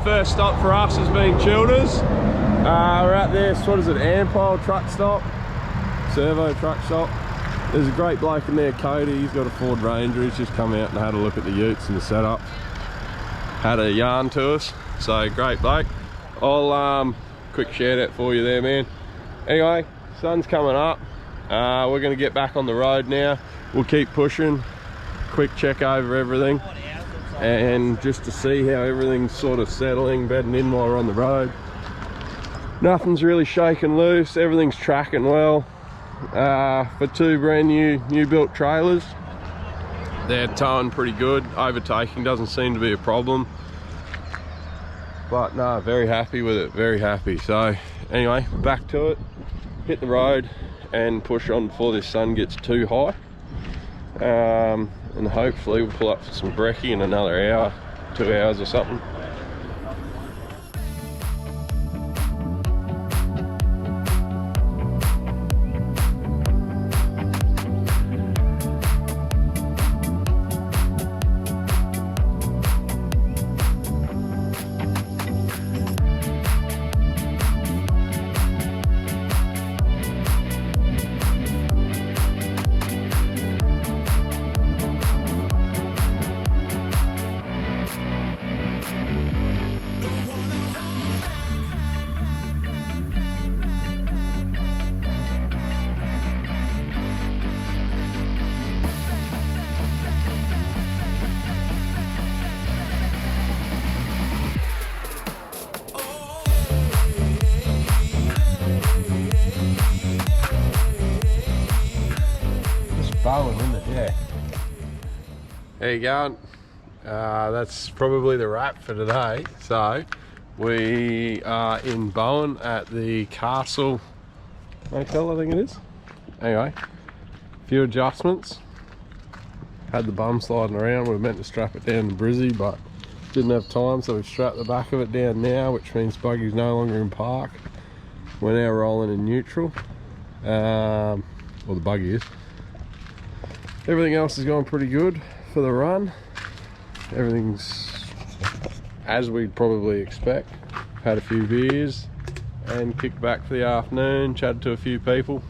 first stop for us has been Childers. We're out there, what is it, Ampole truck stop, servo truck stop. There's a great bloke in there, Cody. He's got a Ford Ranger. He's just come out and had a look at the utes and the setup. Had a yarn to us, so great bloke. I'll quick shout out for you there, man. Anyway, sun's coming up. We're going to get back on the road now. We'll keep pushing. Quick check over everything, and just to see how everything's sort of settling, bedding in while we're on the road. Nothing's really shaking loose. Everything's tracking well. For two brand new built trailers, they're towing pretty good. Overtaking doesn't seem to be a problem, but no, very happy with it, very happy. So anyway, back to it, hit the road and push on before this sun gets too high, and hopefully we'll pull up for some brekkie in another hour, 2 hours or something. Isn't it? Yeah. There you go. That's probably the wrap for today. So we are in Bowen at the Castle Hotel, I think it is. Anyway, a few adjustments. Had the bum sliding around. We were meant to strap it down to Brizzy, but didn't have time, so we've strapped the back of it down now, which means buggy's no longer in park. We're now rolling in neutral. Well, the buggy is. Everything else is going pretty good for the run. Everything's as we'd probably expect. Had a few beers and kicked back for the afternoon, chatted to a few people.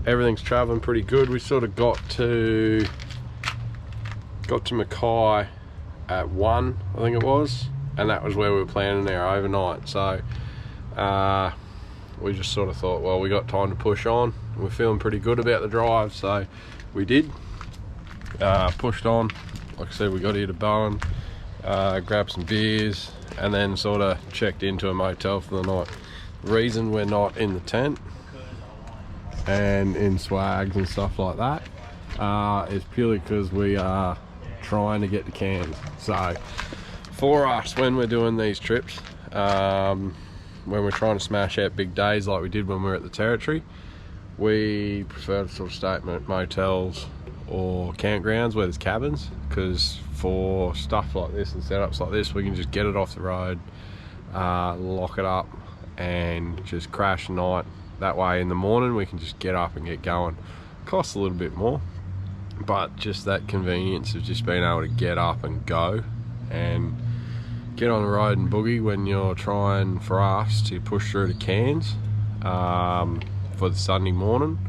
Everything's traveling pretty good. We sort of got to Mackay at 1, I think it was, and that was where we were planning our overnight. So we just sort of thought, well, we got time to push on. We're feeling pretty good about the drive, so we did. Pushed on. Like I said, we got here to Bowen, grabbed some beers, and then sort of checked into a motel for the night. The reason we're not in the tent and in swags and stuff like that is purely because we are trying to get to Cairns. So for us, when we're doing these trips, when we're trying to smash out big days like we did when we were at the Territory, we prefer to sort of stay at motels or campgrounds where there's cabins, because for stuff like this and setups like this, we can just get it off the road, lock it up and just crash the night. That way in the morning we can just get up and get going. Costs a little bit more, but just that convenience of just being able to get up and go and get on the road and boogie when you're trying, for us, to push through to Cairns for the Sunday morning.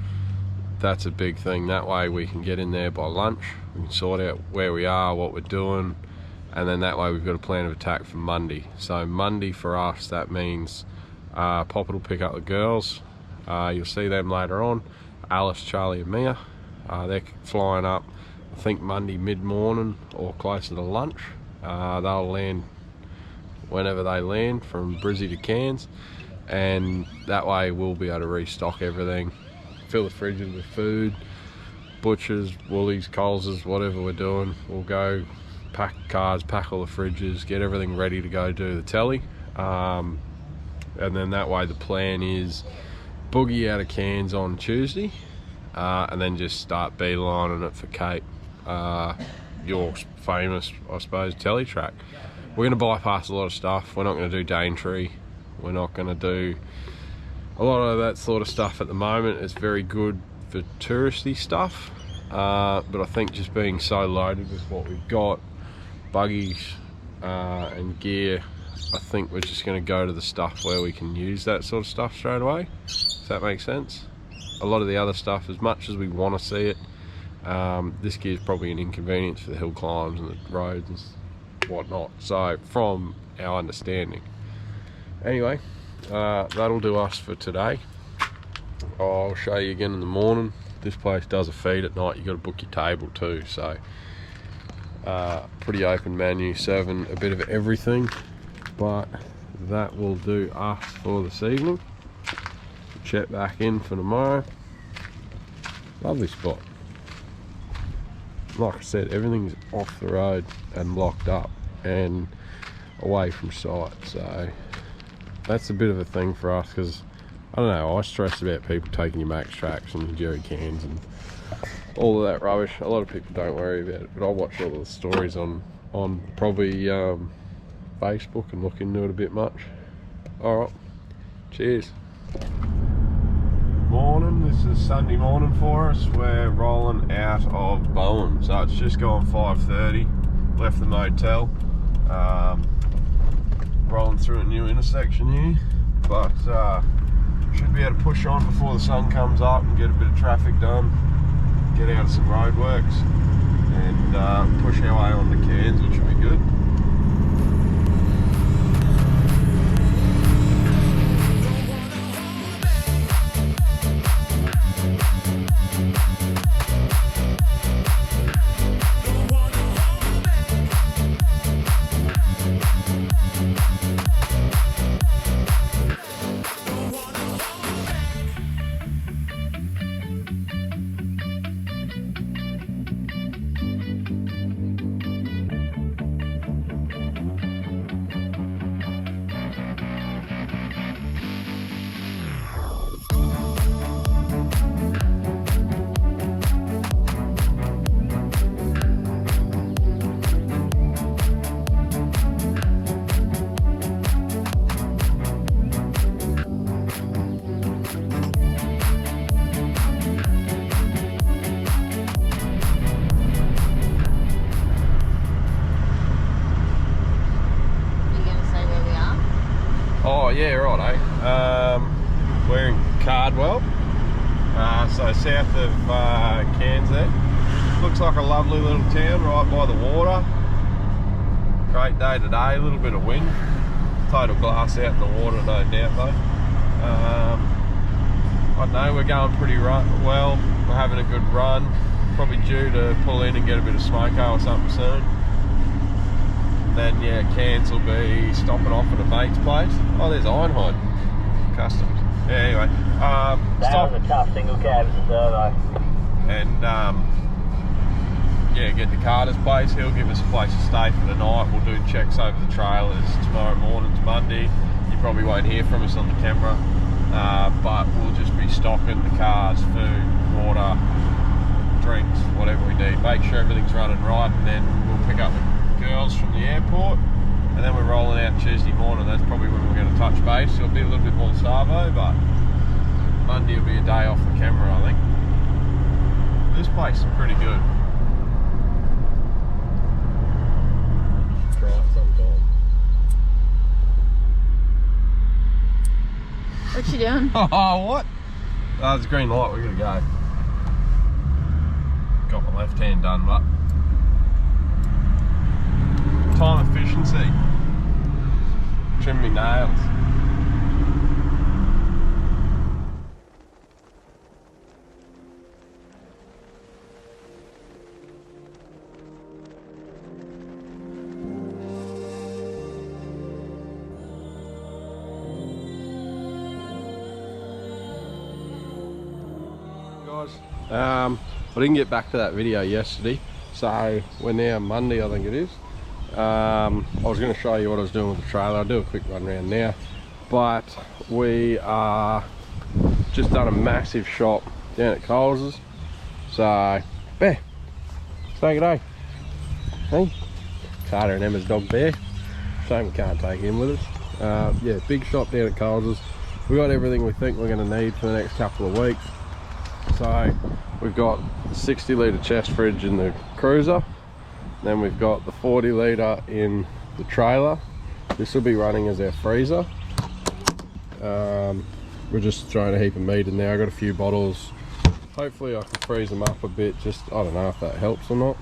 That's a big thing. That way we can get in there by lunch, we can sort out where we are, what we're doing, and then that way we've got a plan of attack for Monday. So Monday for us, that means Poppet will pick up the girls. You'll see them later on. Alice, Charlie and Mia, they're flying up, I think Monday mid-morning or closer to lunch. They'll land whenever they land from Brizzy to Cairns, and that way we'll be able to restock everything, fill the fridges with food, butchers, woolies, Coles's, whatever we're doing. We'll go pack cars, pack all the fridges, get everything ready to go do the telly, and then that way the plan is boogie out of Cairns on Tuesday, and then just start beelining it for Cape, York's famous, I suppose, telly track. We're going to bypass a lot of stuff. We're not going to do Daintree. We're not going to do a lot of that sort of stuff at the moment. It's very good for touristy stuff, but I think just being so loaded with what we've got, buggies, and gear, I think we're just going to go to the stuff where we can use that sort of stuff straight away. Does that make sense? A lot of the other stuff, as much as we want to see it, this gear is probably an inconvenience for the hill climbs and the roads and whatnot. So from our understanding. Anyway, that'll do us for today. I'll show you again in the morning. This place does a feed at night. You've got to book your table too, so pretty open menu, serving a bit of everything. But that will do us for this evening. Check back in for tomorrow. Lovely spot. Like I said, everything's off the road and locked up and away from sight, so that's a bit of a thing for us, because I don't know, I stress about people taking your max tracks and your jerry cans and all of that rubbish. A lot of people don't worry about it, but I watch all of the stories on probably Facebook and look into it a bit much. Alright, cheers. Morning, this is Sunday morning for us. We're rolling out of Bowen, so it's just gone 5:30. Left the motel, rolling through a new intersection here, but should be able to push on before the sun comes up and get a bit of traffic done, get out of some roadworks, and push our way on to Cairns, which will be good. Oh yeah, right, eh? We're in Cardwell, so south of Cairns there. Looks like a lovely little town right by the water. Great day today, a little bit of wind. Total glass out in the water, no doubt though. I don't know, we're going pretty well. We're having a good run. Probably due to pull in and get a bit of smoko or something soon. Then yeah, Cairns will be stopping off at a mate's place. Oh, there's Ironhide Customs. Yeah, anyway, that was a tough single cab as a servo. And yeah, get to Carter's place. He'll give us a place to stay for the night. We'll do checks over the trailers tomorrow morning. It's Monday. You probably won't hear from us on the camera, but we'll just be stocking the cars, food, water, drinks, whatever we need. Make sure everything's running right, and then we'll pick up the girls from the airport, and then we're rolling out Tuesday morning. That's probably when we're going to touch base. It'll be a little bit more Savo, but Monday will be a day off the camera, I think. This place is pretty good. Try it sometime. What you doing? Oh, what? Oh, there's a green light, we're gonna go. Got my left hand done, but time efficiency. Trim me nails. Guys, I didn't get back to that video yesterday, so we're now Monday, I think it is. I was going to show you what I was doing with the trailer. I'll do a quick run around now, but we are just done a massive shop down at Cairns. So Bear, say good day. Hey, Carter and Emma's dog Bear. Shame we can't take him with us. Yeah, big shop down at Cairns. We got everything we think we're going to need for the next couple of weeks. So we've got the 60 litre chest fridge in the cruiser. Then we've got the 40 litre in the trailer. This will be running as our freezer. We're just throwing a heap of meat in there. I got a few bottles. Hopefully I can freeze them up a bit. Just, I don't know if that helps or not.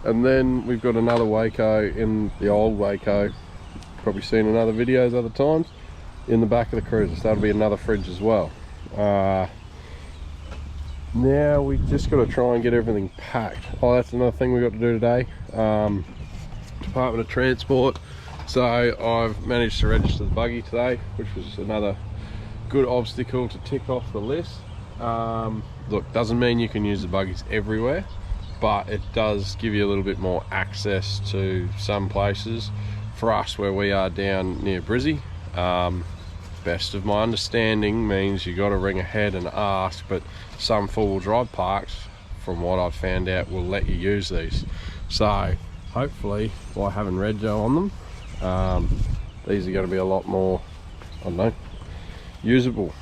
And then we've got another Waco in the old Waco. Probably seen in other videos other times. In the back of the cruiser. So that'll be another fridge as well. Now we just got to try and get everything packed. Oh, that's another thing we got to do today. Department of Transport. So I've managed to register the buggy today, which was another good obstacle to tick off the list. Look, doesn't mean you can use the buggies everywhere, but it does give you a little bit more access to some places. For us, where we are down near Brisbane, best of my understanding means you got to ring ahead and ask, but some four-wheel drive parks, from what I've found out, will let you use these. So hopefully, by having rego on them, these are going to be a lot more, I don't know, usable.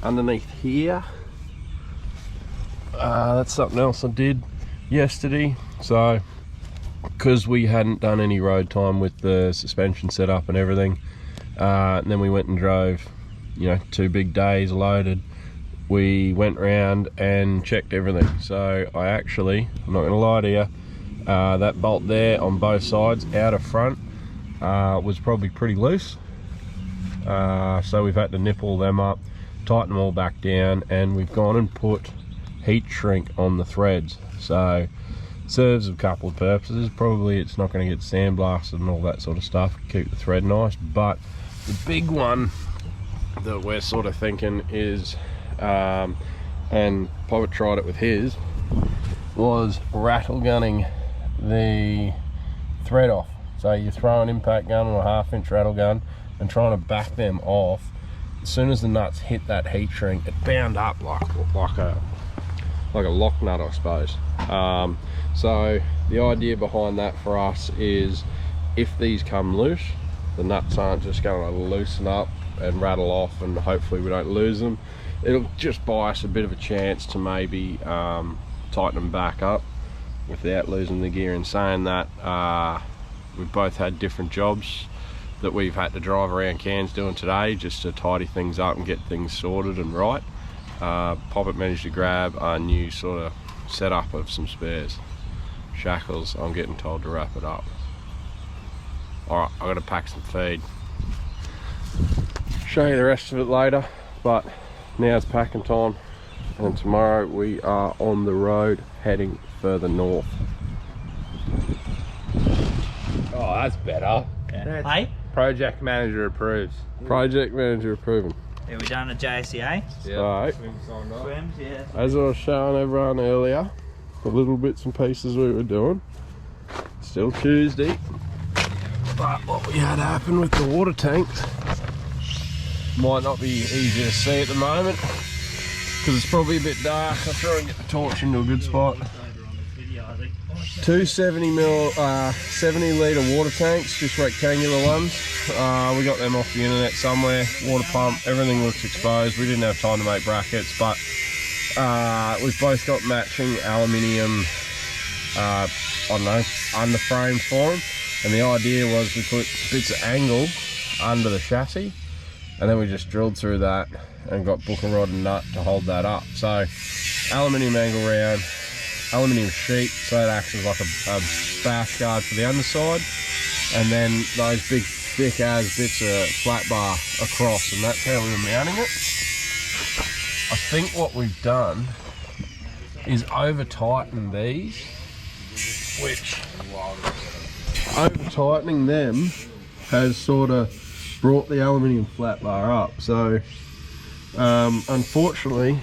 Underneath here, that's something else I did yesterday. So because we hadn't done any road time with the suspension setup and everything, and then we went and drove, you know, 2 big days loaded, we went round and checked everything. So I actually, I'm not gonna lie to you, that bolt there on both sides out of front was probably pretty loose, so we've had to nip all them up, tighten them all back down, and we've gone and put heat shrink on the threads. So serves a couple of purposes. Probably it's not going to get sandblasted and all that sort of stuff, keep the thread nice, but the big one that we're sort of thinking is, and Poppet tried it with his, was rattle gunning the thread off. So you throw an impact gun or a 1/2-inch rattle gun and trying to back them off. As soon as the nuts hit that heat shrink, it bound up like a lock nut, I suppose. So the idea behind that for us is, if these come loose, the nuts aren't just going to loosen up and rattle off, and hopefully we don't lose them. It'll just buy us a bit of a chance to maybe tighten them back up without losing the gear. And saying that, we've both had different jobs that we've had to drive around Cairns doing today, just to tidy things up and get things sorted and right. Poppet managed to grab a new sort of setup of some spares. Shackles, I'm getting told to wrap it up. Alright, I've got to pack some feed. Show you the rest of it later, but now it's packing time, and tomorrow we are on the road heading further north. Oh, that's better. Yeah. Hey? Project manager approves. Project manager approving. Yeah, we done a JCA? So, Swims, yeah. as I was showing everyone earlier, the little bits and pieces we were doing, still Tuesday, but what we had happen with the water tanks might not be easy to see at the moment because it's probably a bit dark. I'll try and get the torch into a good spot. 2 70 litre water tanks, just rectangular ones. We got them off the internet somewhere. Water pump, everything looks exposed. We didn't have time to make brackets, but we've both got matching aluminium, I don't know, under frames for them. And the idea was we put bits of angle under the chassis, and then we just drilled through that and got booker rod and nut to hold that up. So aluminium angle round, aluminium sheet, so it acts as like a bash guard for the underside, and then those big thick as bits of flat bar across, and that's how we were mounting it. I think what we've done is over tighten these, which over tightening them has sort of brought the aluminium flat bar up. So unfortunately,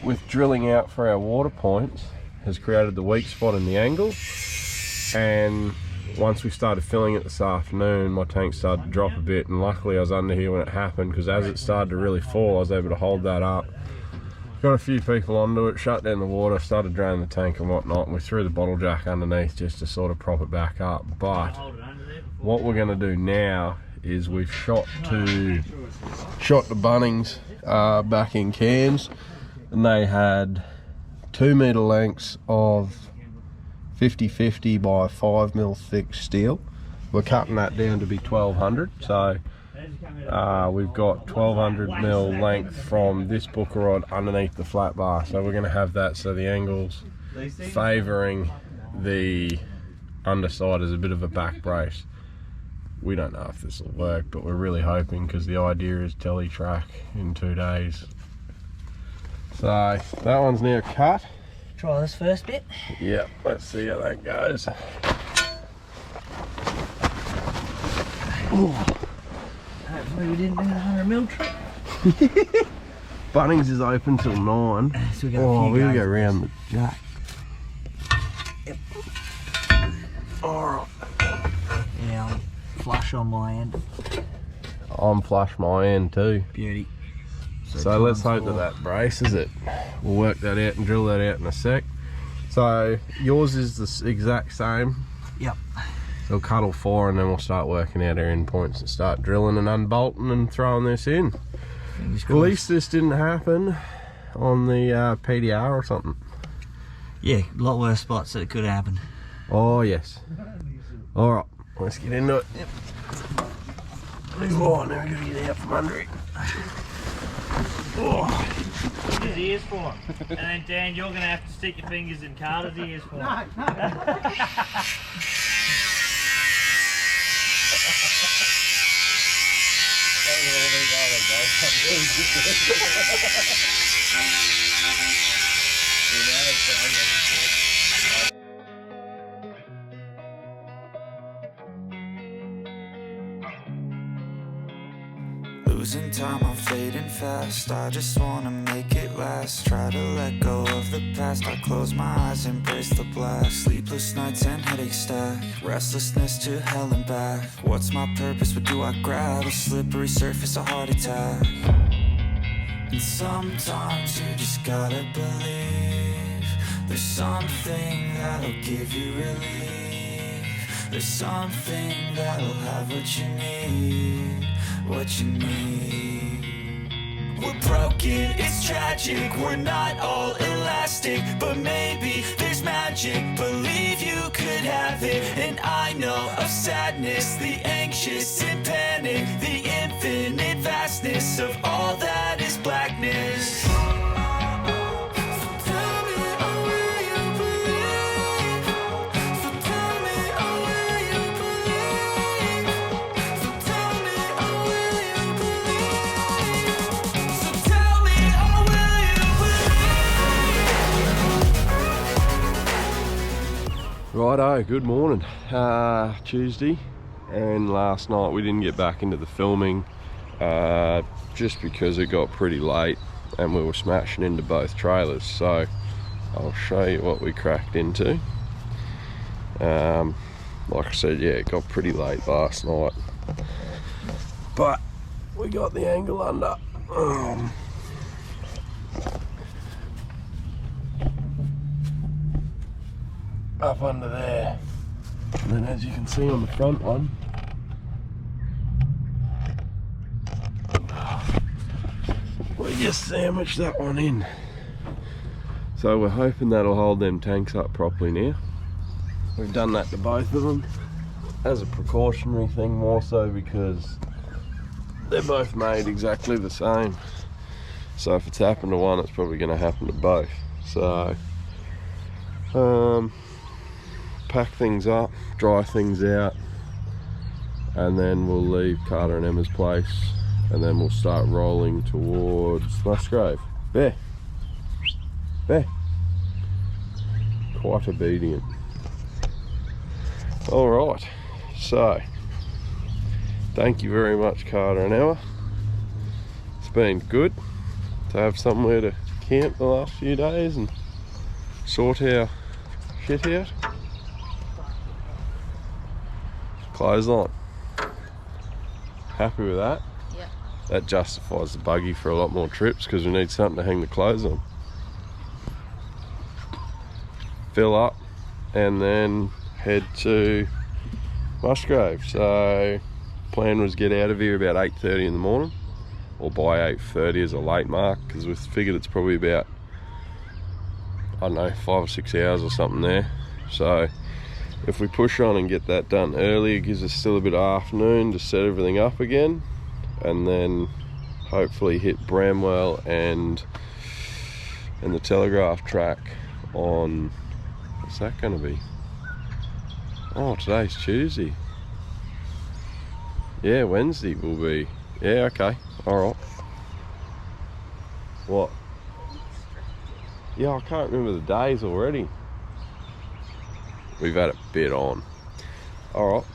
with drilling out for our water points, has created the weak spot in the angle, and once we started filling it this afternoon, my tank started to drop a bit, and luckily I was under here when it happened, because as it started to really fall, I was able to hold that up. Got a few people onto it, shut down the water, started draining the tank and whatnot, and we threw the bottle jack underneath just to sort of prop it back up. But what we're going to do now is we've shot to Bunnings back in Cairns, and they had 2 metre lengths of 50-50 by 5mm thick steel. We're cutting that down to be 1200, so we've got 1200mm length from this booker rod underneath the flat bar, so we're going to have that so the angle's favouring the underside as a bit of a back brace. We don't know if this will work, but we're really hoping, because the idea is Telegraph Track in 2 days. So that one's now cut. Try this first bit. Yep, let's see how that goes. Hopefully we didn't do the 100mm trick. Bunnings is open till 9. So we got Oh, we gotta go round the jack. Yep. Alright. Yeah, I'm flush on my end. I'm flush my end too. Beauty. So let's hope that braces it. We'll work that out and drill that out in a sec. So yours is the exact same. Yep. So we'll cut all 4 and then we'll start working out our end points and start drilling and unbolting and throwing this in. At least this didn't happen on the PDR or something. Yeah, a lot worse spots that could happen. Oh yes. Alright, let's get into it. Yep. Oh, now we gotta get out from under it. Oh. Put his ears for him. And then Dan, you're going to have to stick your fingers in Carter's ears for him. Losing time, I'm fading fast. I just wanna make it last. Try to let go of the past. I close my eyes, embrace the blast. Sleepless nights and headache stack. Restlessness to hell and back. What's my purpose? What do I grab? A slippery surface, a heart attack. And sometimes you just gotta believe there's something that'll give you relief. There's something that'll have what you need. What you need. We're broken, it's tragic. We're not all elastic, but maybe there's magic. Believe you could have it. And I know of sadness, the anxious and panic, the infinite vastness of all that is blackness. Righto, good morning. Tuesday, and last night we didn't get back into the filming just because it got pretty late and we were smashing into both trailers. So I'll show you what we cracked into. Like I said, yeah, it got pretty late last night, but we got the angle under. Up under there, and then as you can see on the front one, we just sandwiched that one in. So we're hoping that'll hold them tanks up properly now. We've done that to both of them as a precautionary thing, more so because they're both made exactly the same. So if it's happened to one, it's probably going to happen to both. So pack things up, dry things out, and then we'll leave Carter and Emma's place, and then we'll start rolling towards Musgrave. There. Quite obedient. Alright, so thank you very much, Carter and Emma. It's been good to have somewhere to camp the last few days and sort our shit out. Clothesline. Happy with that? Yep. That justifies the buggy for a lot more trips because we need something to hang the clothes on. Fill up and then head to Musgrave. So plan was get out of here about 8:30 in the morning, or by 8:30 as a late mark, because we figured it's probably about, I don't know, 5 or 6 hours or something there. So if we push on and get that done early, it gives us still a bit of afternoon to set everything up again, and then hopefully hit Bramwell and the Telegraph Track on, what's that going to be? Oh, today's Tuesday. Yeah, Wednesday will be. Yeah, okay, alright. What? Yeah, I can't remember the days already. We've had a bit on. Alright.